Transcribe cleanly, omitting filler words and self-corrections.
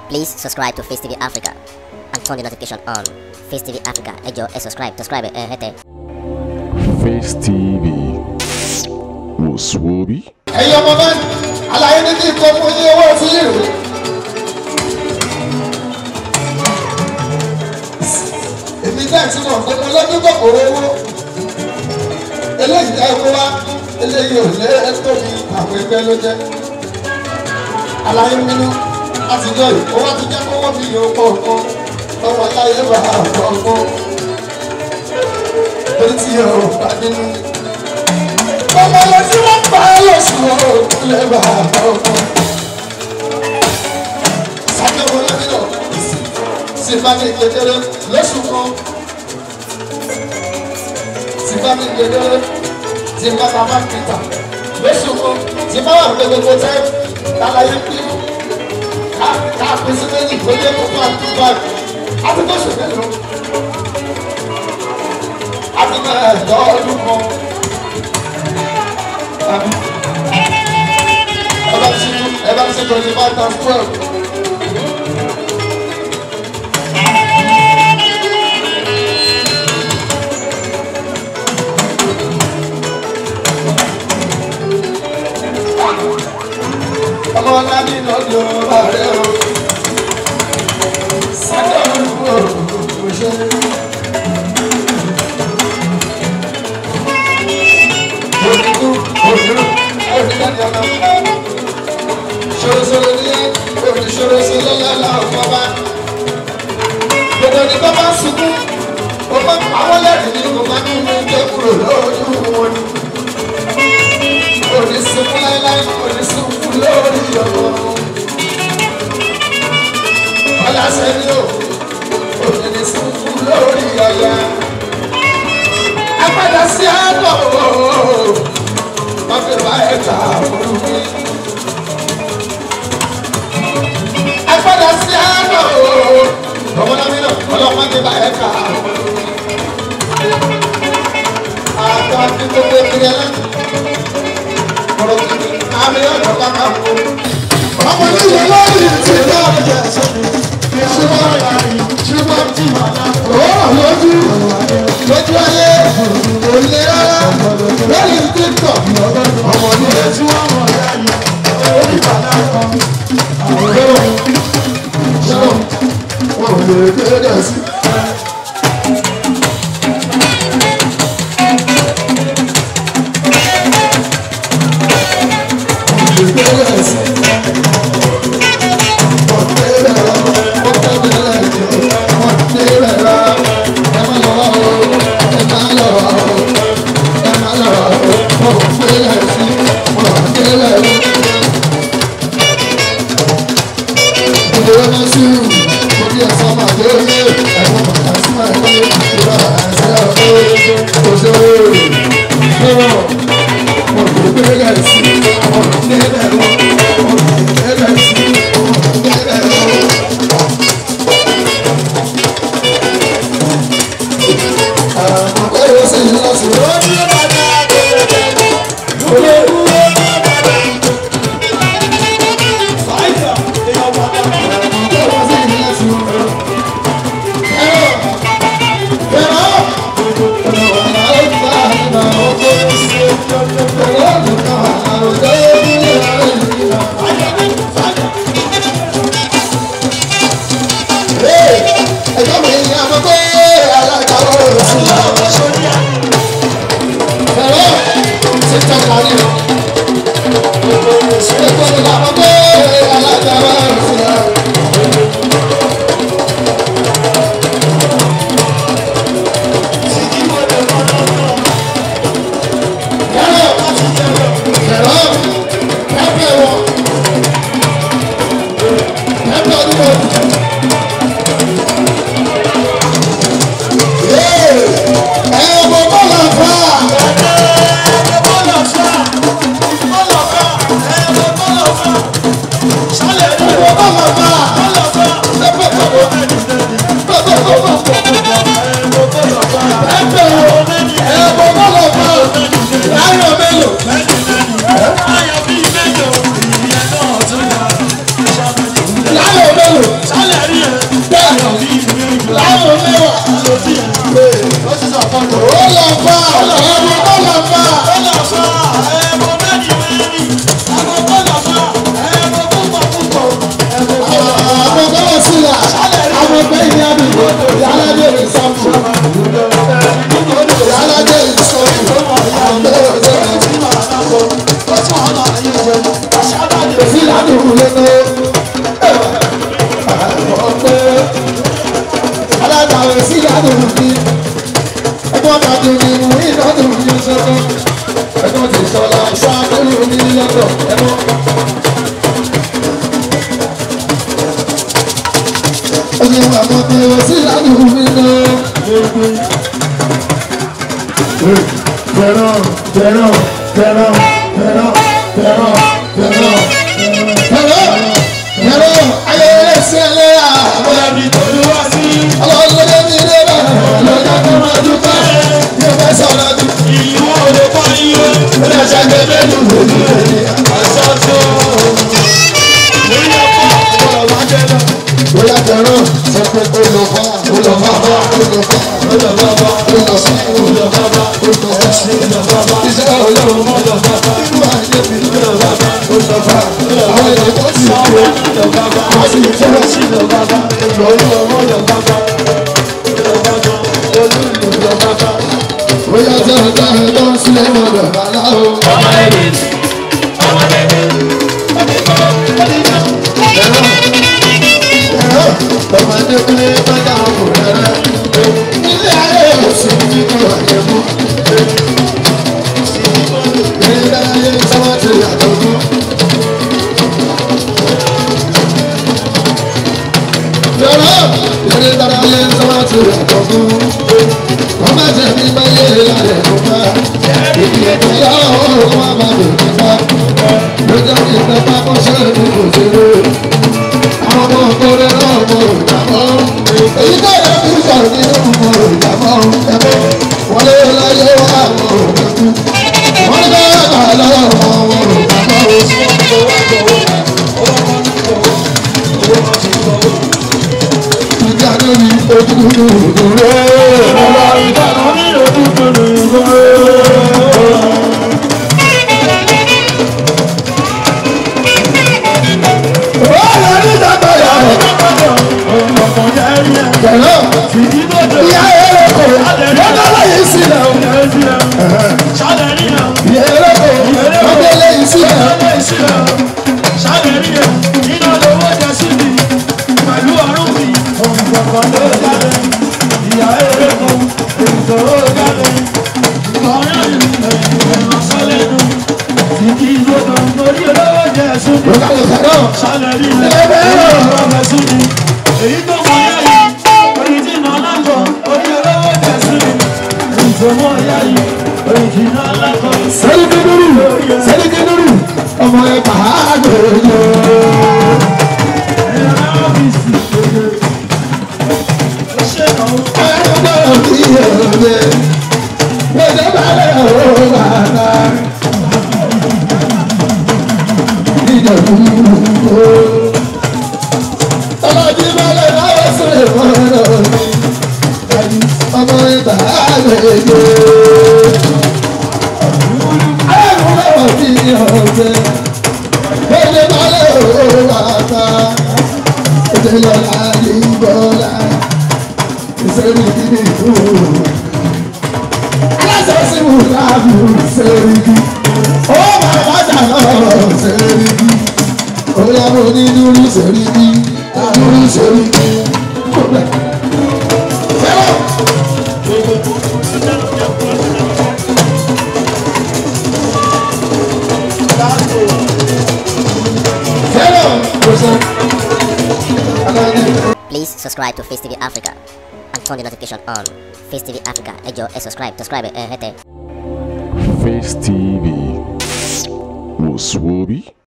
Please subscribe to Face TV Africa and turn the notification on. Face TV Africa, ẹ jọ̀ọ́ ẹ subscribe, hete. Face TV was Swoby. Ẹ̀yin ọmọ náà àlàyé ní kí n kọ́ fún yín owó tí yìí rè. Èmi náà ti mọ̀ pé mo lọ́dún kòkòrò owó. Eléyìí ẹ kó wá, eléyìí ò lé ẹ̀tọ́ mi àwọn ẹgbẹ́ ló jẹ́. Àlàyé nínú àtijọ́ yìí, owó ti jẹ́ kówó mi yóò pọ̀ ọ̀kan. Ọmọ aláyé bá àpọ̀ ọ̀kan. Torí tí yóò bá nínú. Ọmọ yẹn tí wọ́n pa lọ́sùn wọn lè bá ọkọ. Sàkẹ́wọ̀n lọ́dọ̀ Sìfàmì kékeré lóṣù kan. Sìfàmì kékeré ti bá bàbá kìtà lóṣù kan. Ti bá wà gbogbo tẹ́ lálàyé pín. Ká pín sí méjì tó yẹ kó fún àtúbà. Àtúbà ṣòfẹ́ lọ. Àtúbà ẹ̀dọ́ ọdún kan. Ever since 25 and 12. Ọmọ lábí lọ́dọ̀ ààrẹ o. Sájọ́ olùkọ́ òṣèré. Òdìdú òdìdú òdìdáni ọ̀nà. Ṣòro ní oníṣòro sọlọ lọ́la ọ̀fọ̀ba. Gbogbo ní bá bá sunkún, ó máa ń pawọ́ lẹ́rìn ní kò máa ń mú oúnjẹ kúrò lójú wọn ni. Onísunkún láíláí, onísunkún lórí ọmọ. Ọlá sẹ́ni o, onísunkún lórí ọ̀yà. Apádà sí àbọ̀ o, wọ́n fi bá ẹ̀ta òru mi. Apádà sí àbọ̀ o, ọmọlámi náà ọlọ́mọ ti bá ẹ̀ta òru mi. Àtọ́ àti gbogbo ìpínlẹ̀ náà. Ọ̀rọ̀ kìíní, àmì ọ̀dọ̀ kàkà kú. Ọmọ nílò lórí ti lọ́ọ̀dẹ̀ sọ́ni. Ṣùgbọ́n tí lójú ayé òlé rárá lórí TikTok ọmọ nílé tí wọ́n mọ̀ láyé orí bàbá kan. Ṣé wọn ò lè kéde sí? láwọn mẹ́wàá ó lọ bá àbọ̀gbọ́n sílà àbọ̀gbẹ́ ìní àdúgbò yálàjẹ́ ìsọ́fù yálàjẹ́ ìsọ́fù sílà àdúgbò lẹ́nu alágbàwé sílà àdúgbò ní ẹgbọ́n tàbí ní ìwé ìdádùn ní ṣẹ́gbọ́n ẹgbọ́n ti sọ̀rọ̀ ṣáàtúrú ní lọ́dọ̀ ẹgbọ́n. Oye wa mo pe o si lanu mi lo. Pero ayé ẹsẹ̀ lé à. Ọlọ́lọ́dé mi lé bá lọ́jà tó máa dúpẹ́. Yóò fẹ́ sọ̀rọ̀ jù. Ìwọ ló kọ́ iye. Ó lè ṣe gbẹgbẹ́ lù lójú rẹ̀. Àṣọ tó. Bóyá tẹ̀rọ sọ pé ó lọ bá ó lọ bá bá ó lọ bá ó lọ bá bá ó lọ sí ó lọ bá bá ó lọ sí ó lọ bá bá iṣẹ́ ọlọ́run ó lọ bá bá inú àyè mi ó lọ bá bá ó lọ bá àwọn ènìyàn tó sì pé ó lọ bá bá wọ́n sì fẹ́ sí lọ bá bá lọ́wọ́ ó lọ bá bá ó lọ bá bá olúùlù lọ bá bá. Bóyá tẹ̀rọ tẹ̀rọ tó ń sílẹ̀ mọ́ lọ bá láwọ̀. Ọmọ ẹ̀dẹ̀ ọmọ ẹ̀dẹ̀ ọmọdé kúlé bájà ọkùnrin rẹ ilé ayé òsì nínú àyẹ̀wò ilé ayé sábà ti yàtọ̀ fún. Yọ̀rọ̀ ilé ayé sábà ti yàtọ̀ fún. Wọ́n máa jẹ́ ní báyé lálẹ́ tó bá ìdí ẹ̀jẹ̀ yá ọ̀rọ̀ wọn máa lè nípa lójó ní ìjọba kọ́ṣẹ́ ní kò ṣeré. Àwọn ọmọ ọkùnrin náà mọ ìjàmọ́. Èyí tó yẹ kí n sọ̀rọ̀ nínú mọ ìjàmọ́ ẹ̀mọ́. Wọ́n lé láyé wá mọ òkú. Wọ́n ní bẹ́ẹ̀ bá lọ́wọ́ mọ ìjàmọ́. Ìjà lórí ojúkúrú ìdúró. Ìjà lórí ojúkúrú ìdúró. Ìyá ẹ̀rọ kò lọ́dọ̀ láyé sílẹ̀ o. Ìyá ẹ̀rọ kò lọ́dọ̀ láyé sílẹ̀ o. Iná lówó jẹ síbi pẹ̀lú ọ̀rùn mi. Ohun kankan ló jáde. Ìyá ẹ̀rọ kò ìṣòro jáde. Ìkọ̀rẹ́ mi ẹ̀rọ sọ́lẹ̀nu. Ìdí ìgbòdò orí olówó jẹ síbi. Ṣálẹ̀ rí ẹ̀rọ ọ̀rọ̀ síbi. Èyí tó kọ̀ yá yìí. Sẹ́ríkẹ́dúrú ọmọ ẹ̀ pàágbé yó. Ẹ̀rọ bí ẹ̀rọ̀dẹ̀ gbẹ̀dẹ̀ balẹ̀ ọ̀rọ̀ bàtà. Ìjọ̀bú ọlọ́dí balẹ̀ láwọ̀ sílẹ̀ fọ́nrán mi. Ọmọ ẹ̀ pàágbé yó. Bí ọ̀gbẹ́ gbẹ̀dẹ̀ balẹ̀ ọ̀rọ̀ bàtà. Ẹ̀jẹ̀ lọ́la yìí bọ́lá. Ìṣèlú ìdílé ìfowó. Aláṣẹ sí wù láàbù Sẹ́ríkì. Ó máa bá jà lọ́rọ̀ Sẹ́ríkì. Ó yá mo ní dúró Sẹ́ríkì. Dúró Sẹ́ríkì. Please subscribe to Face TV Africa and turn the notification on. Face TV Africa, ẹ jọ̀ọ́ ẹ subscribe hete. Face TV was Swoby.